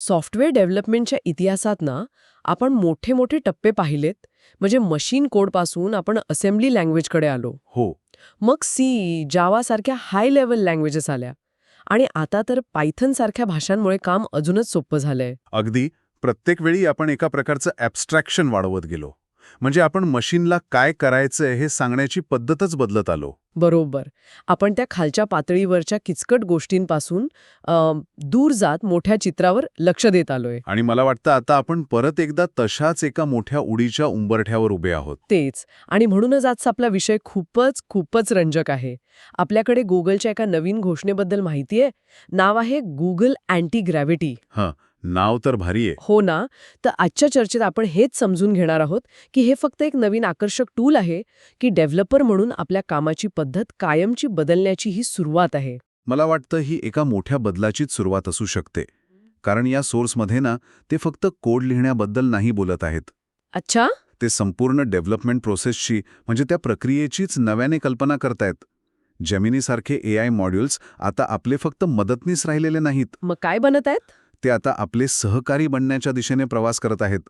Software डेव्हलपमेंटच्या इतिहासात ना आपण मोठे मोठे टप्पे पाहिलेत. म्हणजे मशीन कोडपासून आपण असेंब्ली लँग्वेजकडे आलो. हो. मग सी, जावा सारख्या हाय लेव्हल लँग्वेजेस आल्या. आणि आता तर पायथन सारख्या भाषांमुळे काम अजूनच सोपं झालंय. अगदी. प्रत्येक वेळी आपण एका प्रकारचं ॲब्स्ट्रॅक्शन वाढवत गेलो. म्हणजे आपण मशीनला काय करायचंय हे सांगण्याची पद्धतच बदलत आलो. बरोबर. आपण त्या खालच्या पातळीवरच्या किचकट गोष्टींपासून दूर जात मोठ्या चित्रावर लक्ष देत आलोय. आणि मला वाटतं आता आपण परत एकदा तशाच एका मोठ्या उडीच्या उंबरठ्यावर उभे आहोत. तेच. आणि म्हणूनच आजचा आपला विषय खूपच खूपच रंजक आहे. आपल्याकडे गुगलच्या एका नवीन घोषणेबद्दल माहितीये. नाव आहे गुगल अँटी ग्रॅव्हिटी. हं, नाव तर भारी आहे. हो ना. तर आजच्या चर्चेत आपण हेच समजून घेणार आहोत की हे फक्त एक नवीन आकर्षक टूल आहे की डेव्हलपर म्हणून आपल्या कामाची पद्धत कायमची बदलण्याची ही सुरुवात आहे. मला वाटतं ही एका मोठ्या बदलाचीच सुरुवात असू शकते. कारण या सोर्समध्ये ना ते फक्त कोड लिहिण्याबद्दल नाही बोलत आहेत. अच्छा. ते संपूर्ण डेव्हलपमेंट प्रोसेसची म्हणजे त्या प्रक्रियेचीच नव्याने कल्पना करतायत. जेमिनीसारखे AI मॉड्यूल्स आता आपले फक्त मदतनीस राहिलेले नाहीत. मग काय बनत आहेत? ते आता आपले सहकारी बनण्याच्या दिशेने प्रवास करत आहेत.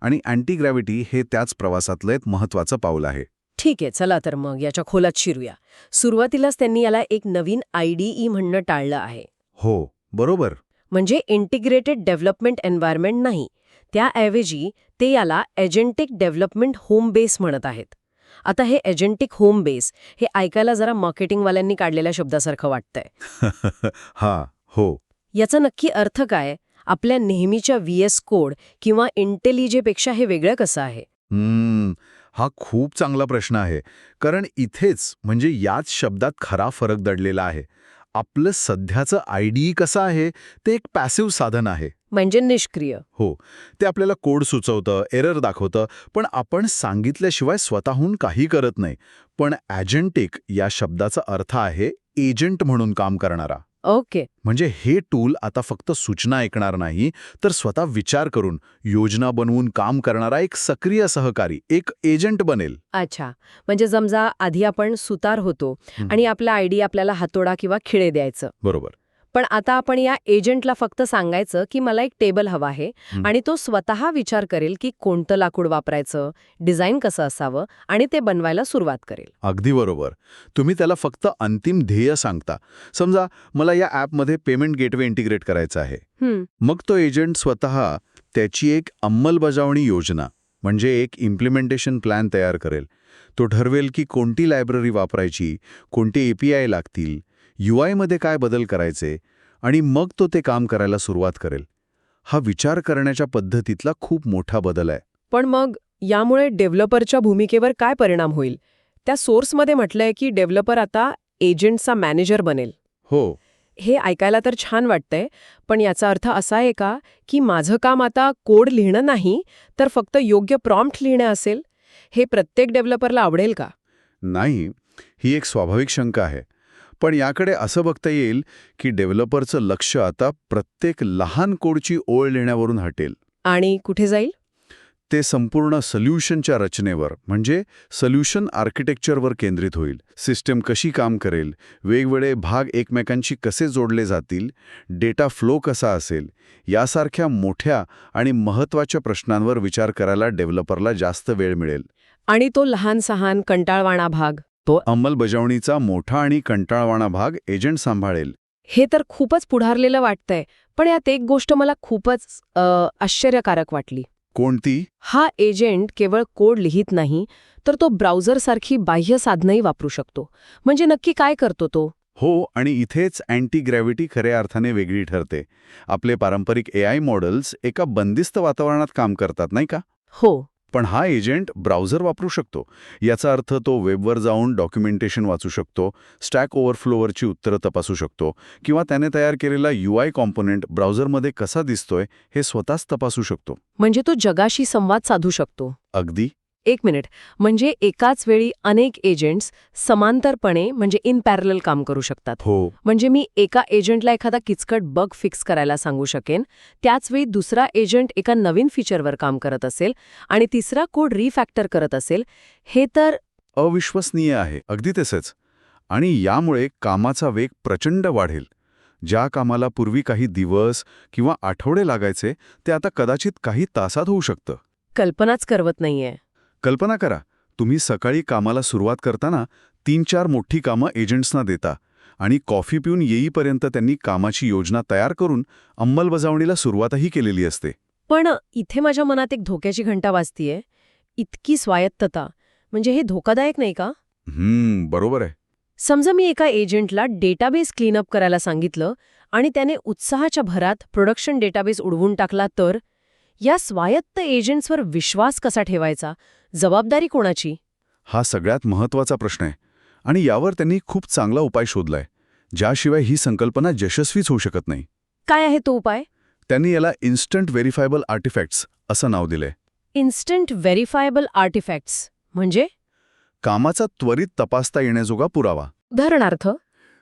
आणि अँटी ग्रॅव्हिटी हे त्याच प्रवासातलं एक महत्त्वाचं पाऊल आहे. ठीक आहे, चला तर मग याच्या खोलात शिरूया. सुरुवातीलाच त्यांनी याला एक नवीन IDE म्हणणं टाळलं आहे. हो, बरोबर. म्हणजे इंटिग्रेटेड डेव्हलपमेंट एन्व्हायरमेंट नाही. त्याऐवजी ते याला एजंटिक डेव्हलपमेंट होम बेस म्हणत आहेत. आता हे एजंटिक होम बेस हे ऐकायला जरा मार्केटिंगवाल्यांनी काढलेल्या शब्दासारखं वाटतंय. हा, हो. याचा नक्की अर्थ काय? आपल्या नेहमीच्या VS कोड किंवा इंटेलिजेपेक्षा हे वेगळं कसं आहे? हा खूप चांगला प्रश्न आहे. कारण इथेच म्हणजे याच शब्दात खरा फरक दडलेला आहे. आपलं सध्याचं IDE कसं आहे ते एक पॅसिव्ह साधन आहे. म्हणजे निष्क्रिय. हो, ते आपल्याला कोड सुचवतं, एरर दाखवतं, पण आपण सांगितल्याशिवाय स्वतःहून काही करत नाही. पण ॲजंटिक या शब्दाचा अर्थ आहे एजंट म्हणून काम करणारा. ओके. म्हणजे हे टूल आता फक्त सूचना ऐकणार नाही, तर स्वतः विचार करून, योजना बनवून काम करणारा एक सक्रिय सहकारी, एक एजंट बनेल. अच्छा. म्हणजे समजा आधी आपण सुतार होतो आणि आपला आयडी आपल्याला हातोडा किंवा खिळे द्यायचं. बरोबर. पण आता आपण या एजंटला फक्त सांगायचं की मला एक टेबल हवा आहे आणि तो स्वतः विचार करेल की कोणतं लाकूड वापरायचं, डिझाईन कसं असावं आणि ते बनवायला सुरुवात करेल. अगदी बरोबर. तुम्ही त्याला फक्त अंतिम ध्येय सांगता. समजा मला या ॲपमध्ये पेमेंट गेटवे इंटिग्रेट करायचं आहे. मग तो एजंट स्वतः त्याची एक अंमलबजावणी योजना म्हणजे एक इम्प्लिमेंटेशन प्लॅन तयार करेल. तो ठरवेल की कोणती लायब्ररी वापरायची, कोणते API लागतील, UI मध्ये काय बदल करायचे आणि मग तो ते काम करायला सुरुवात करेल. हा विचार करण्याच्या पद्धतीतला खूप मोठा बदल आहे. पण मग यामुळे डेव्हलपरच्या भूमिकेवर काय परिणाम होईल? त्या सोर्समध्ये म्हटलंय की डेव्हलपर आता एजंटचा मॅनेजर बनेल. हो. हे ऐकायला तर छान वाटतंय, पण याचा अर्थ असा आहे का की माझं काम आता कोड लिहिणं नाही, तर फक्त योग्य प्रॉम्प्ट लिहिणं असेल? हे प्रत्येक डेव्हलपरला आवडेल का? नाही, ही एक स्वाभाविक शंका आहे. पण याकडे असं बघता येईल की डेव्हलपरचं लक्ष आता प्रत्येक लहान कोडची ओळ लिहिण्यावरून हटेल. आणि कुठे जाईल? ते संपूर्ण सोल्युशनच्या रचनेवर म्हणजे सोल्युशन आर्किटेक्चरवर केंद्रित होईल. सिस्टम कशी काम करेल, वेगवेगळे भाग एकमेकांशी कसे जोडले जातील, डेटा फ्लो कसा असेल, यासारख्या मोठ्या आणि महत्त्वाच्या प्रश्नांवर विचार करायला डेव्हलपरला जास्त वेळ मिळेल. आणि तो लहान सहान कंटाळवाणा भाग, तो अंमलबजावणीचा मोठा आणि कंटाळवाणा भाग एजंट सांभाळेल. हे तर खूपच पुढारलेलं वाटतंय. पण यात एक गोष्ट मला खूपच आश्चर्यकारक वाटली. कोणती? हा एजंट केवळ कोड लिहित नाही, तर तो ब्राउझरसारखी बाह्य साधनंही वापरू शकतो. म्हणजे नक्की काय करतो तो? हो, आणि इथेच अँटी ग्रॅव्हिटी खऱ्या अर्थाने वेगळी ठरते. आपले पारंपरिक AI मॉडेल्स एका बंदिस्त वातावरणात काम करतात, नाही का? हो. पण हा एजंट ब्राउझर वापरू शकतो. याचा अर्थ तो वेबवर जाऊन डॉक्युमेंटेशन वाचू शकतो, स्टॅक ओव्हरफ्लोवरची उत्तरं तपासू शकतो किंवा त्याने तयार केलेला UI कॉम्पोनंट ब्राउझरमध्ये कसा दिसतोय हे स्वतःच तपासू शकतो. म्हणजे तो जगाशी संवाद साधू शकतो. अगदी. एक मिनिट. म्हणजे एकाच वेळी अनेक एजंट्स समांतरपणे म्हणजे इन पॅरलल काम करू शकतात. हो. म्हणजे मी एका एजंटला एखादा किचकट बग फिक्स करायला सांगू शकेन, त्याचवेळी दुसरा एजंट एका नवीन फीचरवर काम करत असेल आणि तिसरा कोड रिफॅक्टर करत असेल. हे तर अविश्वसनीय आहे. अगदी तसंच. आणि यामुळे कामाचा वेग प्रचंड वाढेल. ज्या कामाला पूर्वी काही दिवस किंवा आठवडे लागायचे ते आता कदाचित काही तासात होऊ शकतं. कल्पनाच करवत नाहीये. कल्पना करा, तुम्ही सकाळी कामाला सुरुवात करताना 3-4 मोठी कामं एजंट्सना देता आणि कॉफी पिऊन येईपर्यंत त्यांनी कामाची योजना तयार करून अंमलबजावणीला सुरुवातही केलेली असते. पण इथे माझ्या मनात एक धोक्याची घंटा वाजतीये. इतकी स्वायत्तता म्हणजे हे धोकादायक नाही का? बरोबर आहे. समजा मी एका एजंटला डेटाबेस क्लीनअप करायला सांगितलं आणि त्याने उत्साहाच्या भरात प्रोडक्शन डेटाबेस उडवून टाकला तर? या स्वायत्त एजंट्सवर विश्वास कसा ठेवायचा? जबाबदारी कोणाची? हा सगळ्यात महत्त्वाचा प्रश्न आहे आणि यावर त्यांनी खूप चांगला उपाय शोधलाय, ज्याशिवाय ही संकल्पना यशस्वीच होऊ शकत नाही. काय आहे तो उपाय? त्यांनी याला इन्स्टंट व्हेरिफायबल आर्टिफॅक्ट्स असं नाव दिलंय. इन्स्टंट व्हेरिफायबल आर्टिफॅक्ट्स म्हणजे? कामाचा त्वरित तपासता येण्याजोगा पुरावा. उदाहरणार्थ?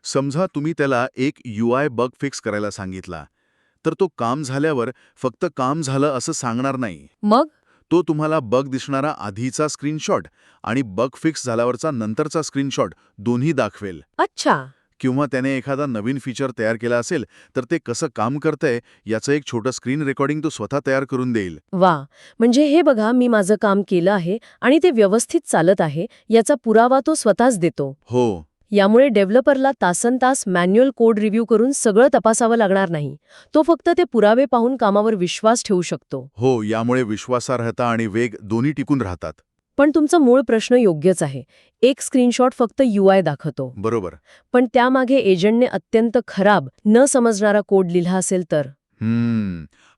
समजा तुम्ही त्याला एक UI बग फिक्स करायला सांगितला, तर तो काम झाल्यावर फक्त काम झालं असं सांगणार नाही. मग? तो तुम्हाला बग दिसणारा आधीचा स्क्रीनशॉट आणि बग फिक्स झाल्यावरचा नंतरचा स्क्रीनशॉट दोन्ही दाखवेल. अच्छा. किंवा त्याने एखादा नवीन फीचर तयार केला असेल तर ते कसं काम करतंय याचं एक छोटं स्क्रीन रेकॉर्डिंग तो स्वतः तयार करून देईल. वा, म्हणजे हे बघा, मी माझं काम केलं आहे आणि ते व्यवस्थित चालत आहे याचा पुरावा तो स्वतःच देतो. हो. यामुळे डेव्हलपरला तासनतास मॅन्युअल कोड रिव्ह्यू करून सगळं तपासावं लागणार नाही. तो फक्त ते पुरावे पाहून कामावर विश्वास ठेवू शकतो. हो, यामुळे विश्वासार्हता आणि वेग दोन्ही टिकून राहतात. पण तुमचा मूळ प्रश्न योग्यच आहे. एक स्क्रीनशॉट फक्त UI दाखवतो. बरोबर. पण त्यामागे एजंटने अत्यंत खराब, न समजणारा कोड लिहिला असेल तर?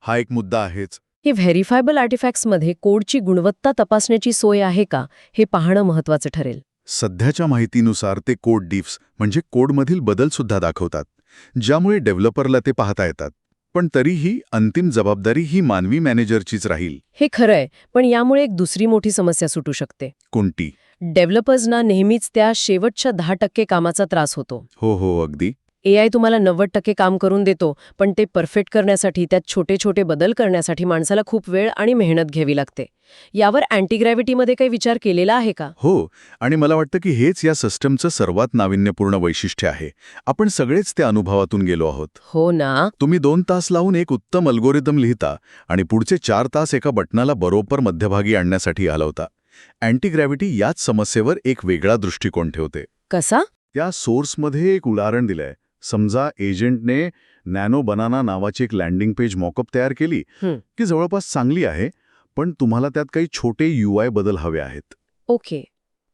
हा एक मुद्दा आहेच. हे व्हेरिफायबल आर्टिफॅक्ट्समध्ये कोडची गुणवत्ता तपासण्याची सोय आहे का हे पाहणं महत्त्वाचं ठरेल. सध्याच्या माहितीनुसार ते कोड डिफ्स म्हणजे कोडमधील बदलसुद्धा दाखवतात, ज्यामुळे डेव्हलपरला ते पाहता येतात. पण तरीही अंतिम जबाबदारी ही मानवी मॅनेजरचीच राहील. हे खरंय, पण यामुळे एक दुसरी मोठी समस्या सुटू शकते. कोणती? डेव्हलपर्सना नेहमीच त्या शेवटच्या 10% कामाचा त्रास होतो. हो, अगदी. AI तुम्हाला 90% काम करून देतो, पण ते परफेक्ट करण्यासाठी, त्यात छोटे छोटे बदल करण्यासाठी माणसाला खूप वेळ आणि मेहनत घ्यावी लागते. यावर अँटीग्रॅव्हिटीमध्ये काही विचार केलेला आहे का? हो, आणि मला वाटतं की हेच या सिस्टमचं सर्वात नाविन्यपूर्ण वैशिष्ट्य आहे. आपण सगळेच त्या अनुभवातून गेलो आहोत. हो ना. तुम्ही 2 तास लावून एक उत्तम अल्गोरिदम लिहिता आणि पुढचे 4 तास एका बटनाला बरोबर मध्यभागी आणण्यासाठी घालवता. अँटीग्रॅव्हिटी याच समस्येवर एक वेगळा दृष्टिकोन ठेवते. कसा? त्या सोर्समध्ये एक उदाहरण दिलंय. समजा एजंटने नॅनो बनाना नावाची एक लँडिंग पेज मॉकअप तयार केली, की जवळपास चांगली आहे, पण तुम्हाला त्यात काही छोटे UI बदल हवे आहेत. ओके.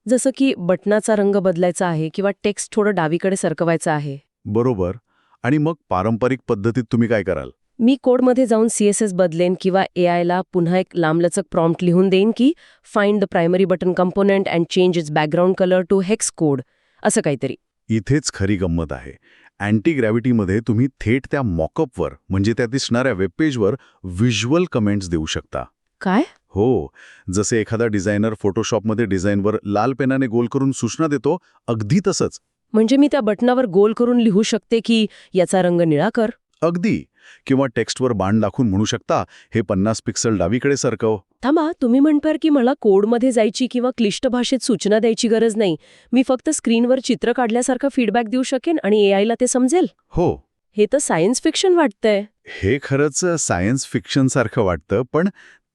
जसं की बटनाचा रंग बदलायचा आहे किंवा टेक्स्ट थोडं डावीकडे सरकवायचं आहे. बरोबर. आणि मग पारंपरिक पद्धतीत तुम्ही काय कराल? मी कोडमध्ये जाऊन CSS बदलेन किंवा AIला पुन्हा एक लांबलचक प्रॉम्प्ट लिहून देईन की find the primary button component and change its background colour to hex code, असं काहीतरी. इथेच खरी गंमत आहे. अँटीग्रॅव्हिटीमध्ये तुम्ही थेट त्या मॉकअपवर म्हणजे त्या दिसणाऱ्या वेबपेजवर व्हिज्युअल कमेंट्स देऊ शकता. काय? हो, जसे एखादा डिझायनर फोटोशॉपमध्ये डिझाईनवर लाल पेनाने गोल करून सूचना देतो, अगदी तसंच. म्हणजे मी त्या बटनावर गोल करून लिहू शकते की याचा रंग निळा कर? अगदी. किंवा टेक्स्टवर बाण दाखवून म्हणू शकता, हे 50 पिक्सल डावीकडे सरकव. थांबा, तुम्ही म्हणताय की मला कोडमध्ये जायची किंवा क्लिष्ट भाषेत सूचना द्यायची गरज नाही. मी फक्त स्क्रीनवर चित्र काढल्यासारखा फीडबॅक देऊ शकेन आणि AIला ते समजेल? हो. हे तर सायन्स फिक्शन वाटतंय. हे खरंच सायन्स फिक्शनसारखं वाटतं, पण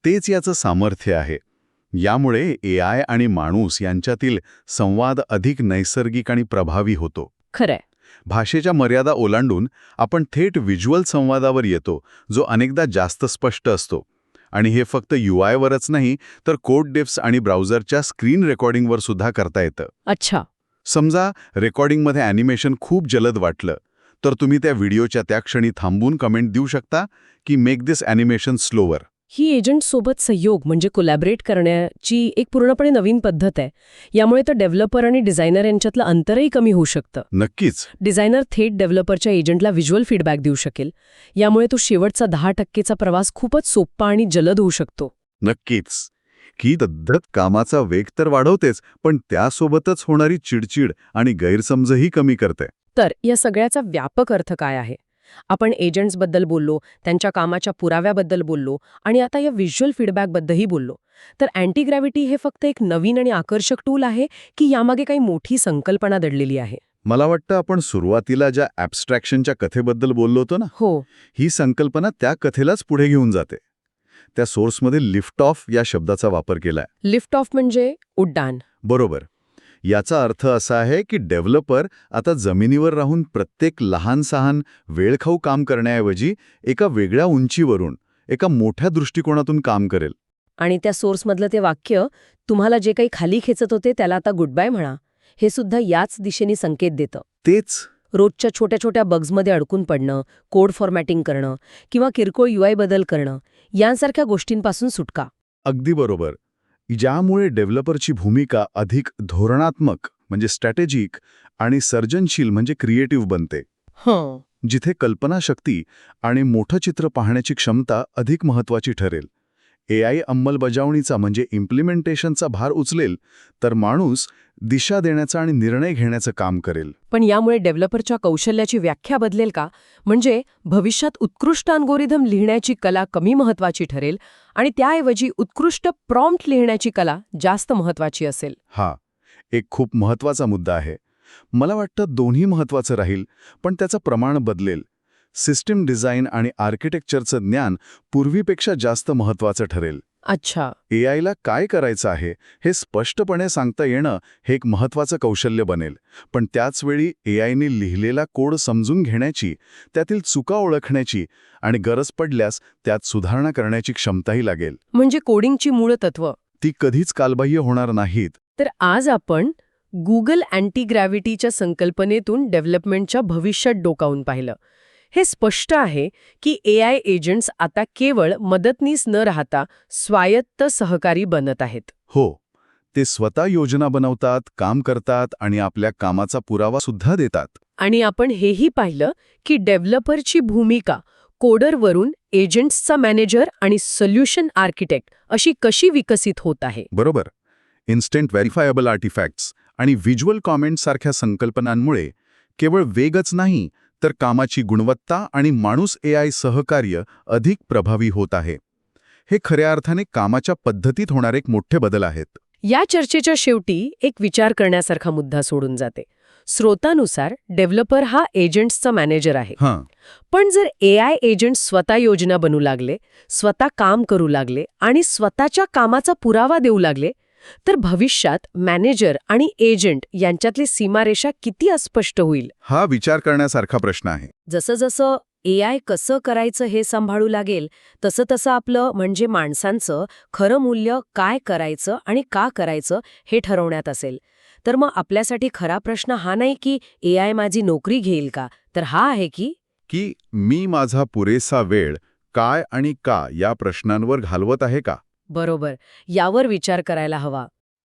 तेच याचं सामर्थ्य आहे. यामुळे AI आणि माणूस यांच्यातील संवाद अधिक नैसर्गिक आणि प्रभावी होतो. खरंय. भाषेच्या मर्यादा ओलांडून आपण थेट व्हिज्युअल संवादावर येतो, जो अनेकदा जास्त स्पष्ट असतो. आणि हे फक्त UIवरच नाही, तर कोड डिफ्स आणि ब्राउझरच्या स्क्रीन रेकॉर्डिंगवर सुद्धा करता येतं. अच्छा. समजा रेकॉर्डिंगमध्ये ॲनिमेशन खूप जलद वाटलं, तर तुम्ही त्या व्हिडिओच्या त्या क्षणी थांबून कमेंट देऊ शकता की मेक दिस ॲनिमेशन स्लोवर. ही एजंटसोबत सहयोग म्हणजे कोलॅबरेट करण्याची एक पूर्णपणे नवीन पद्धत आहे. यामुळे तर डेव्हलपर आणि डिझायनर यांच्यातलं अंतरही कमी होऊ शकतं. नक्कीच. डिझायनर थेट डेव्हलपरच्या एजंटला व्हिज्युअल फीडबॅक देऊ शकेल. यामुळे तो शेवटचा 10%चा प्रवास खूपच सोपा आणि जलद होऊ शकतो. नक्कीच. ही पद्धत कामाचा वेग तर वाढवतेच, पण त्यासोबतच होणारी चिडचिड आणि गैरसमजही कमी करते. तर या सगळ्याचा व्यापक अर्थ काय आहे? आपण एजंट्सबद्दल बोललो, त्यांच्या कामाच्या पुराव्याबद्दल बोललो आणि आता या व्हिज्युअल फीडबॅकबद्दलही बोललो. तर अँटीग्रॅव्हिटी हे फक्त एक नवीन आणि आकर्षक टूल आहे की यामागे काही मोठी संकल्पना दडलेली आहे? मला वाटतं आपण सुरुवातीला ज्या ॲब्स्ट्रॅक्शनच्या कथेबद्दल बोललो होतो ना, हो. ही संकल्पना त्या कथेलाच पुढे घेऊन जाते. त्या सोर्समध्ये लिफ्ट ऑफ या शब्दाचा वापर केलाय. लिफ्ट ऑफ म्हणजे उड्डाण. बरोबर. याचा अर्थ असा आहे की डेव्हलपर आता जमिनीवर राहून प्रत्येक लहान-सहान वेळखाऊ काम करण्याऐवजी एका वेगळ्या उंचीवरून, एका मोठ्या दृष्टिकोनातून काम करेल. आणि त्या सोर्समधलं ते वाक्य, तुम्हाला जे काही खाली खेचत होते त्याला आता गुड बाय म्हणा, हे सुद्धा याच दिशेने संकेत देतं. तेच. रोजच्या छोट्या छोट्या बग्समध्ये अडकून पडणं, कोड फॉर्मॅटिंग करणं किंवा किरकोळ UI बदल करणं यांसारख्या गोष्टींपासून सुटका. अगदी बरोबर. ज्यामुळे डेव्हलपरची भूमिका अधिक धोरणात्मक म्हणजे स्ट्रॅटेजिक आणि सर्जनशील म्हणजे क्रिएटिव्ह बनते. हं. जिथे कल्पनाशक्ती आणि मोठं चित्र पाहण्याची क्षमता अधिक महत्वाची ठरेल. AI अंमलबजावणीचा म्हणजे इम्प्लिमेंटेशनचा भार उचलेल, तर माणूस दिशा देण्याचं आणि निर्णय घेण्याचं काम करेल. पण यामुळे डेव्हलपरच्या कौशल्याची व्याख्या बदलेल का? म्हणजे भविष्यात उत्कृष्ट अल्गोरिदम लिहिण्याची कला कमी महत्वाची ठरेल आणि त्याऐवजी उत्कृष्ट प्रॉम्प्ट लिहिण्याची कला जास्त महत्वाची असेल. हा एक खूप महत्वाचा मुद्दा आहे. मला वाटतं दोन्ही महत्वाचं राहील, पण त्याचं प्रमाण बदलेल. सिस्टीम डिझाईन आणि आर्किटेक्चरचं ज्ञान पूर्वीपेक्षा जास्त महत्वाचं ठरेल. अच्छा. AIला काय करायचं आहे हे स्पष्टपणे सांगता येणं हे एक महत्वाचं कौशल्य बनेल. पण त्याचवेळी AIने लिहिलेला कोड समजून घेण्याची, त्यातील चुका ओळखण्याची आणि गरज पडल्यास त्यात सुधारणा करण्याची क्षमताही लागेल. म्हणजे कोडिंगची मूळ तत्व. ती कधीच कालबाह्य होणार नाहीत. तर आज आपण गुगल अँटी ग्रॅव्हिटीच्या संकल्पनेतून डेव्हलपमेंटच्या भविष्यात डोकावून पाहिलं. हे स्पष्ट आहे की AI एजंट्स आता केवळ मदतनीस न राहता स्वायत्त सहकारी बनत आहेत. हो, ते स्वतः योजना बनवतात, काम करतात आणि आपल्या कामाचा पुरावा सुद्धा देतात. आणि आपण हेही पाहिलं की डेव्हलपरची भूमिका कोडरवरून एजंट्सचा मॅनेजर आणि सोल्युशन आर्किटेक्ट अशी कशी विकसित होत आहे. बरोबर. इन्स्टंट व्हेरिफायबल आर्टिफॅक्ट्स आणि व्हिज्युअल कॉमेंट सारख्या संकल्पनांमुळे केवळ वेगच नाही, तर कामाची गुणवत्ता आणि माणूस AI सहकार्य अधिक प्रभावी होत आहे. हे खऱ्या अर्थाने कामाच्या पद्धतीत होणारे एक मोठे बदल आहेत. या चर्चेच्या शेवटी एक विचार करण्यासारखा मुद्दा सोडून जाते. स्रोतानुसार डेव्हलपर हा एजंट्सचा मॅनेजर आहे. हां, पण जर AI एजंट्स स्वतः योजना बनवू लागले, स्वतः काम करू लागले आणि स्वतःच्या कामाचा पुरावा देऊ लागले, तर भविष्यात मॅनेजर आणि एजंट यांच्यातली सीमारेषा किती अस्पष्ट होईल. हा विचार करण्यासारखा प्रश्न आहे. जसं जसं AI कसं करायचं हे सांभाळू लागेल, तसं तसं आपलं म्हणजे माणसांचं खरं मूल्य काय करायचं आणि का करायचं हे ठरवण्यात असेल. तर मग आपल्यासाठी खरा प्रश्न हा नाही की AI माझी नोकरी घेईल का, तर हा आहे की मी माझा पुरेसा वेळ काय आणि का या प्रश्नांवर घालवत आहे का? बरोबर, यावर विचार करायला हवा.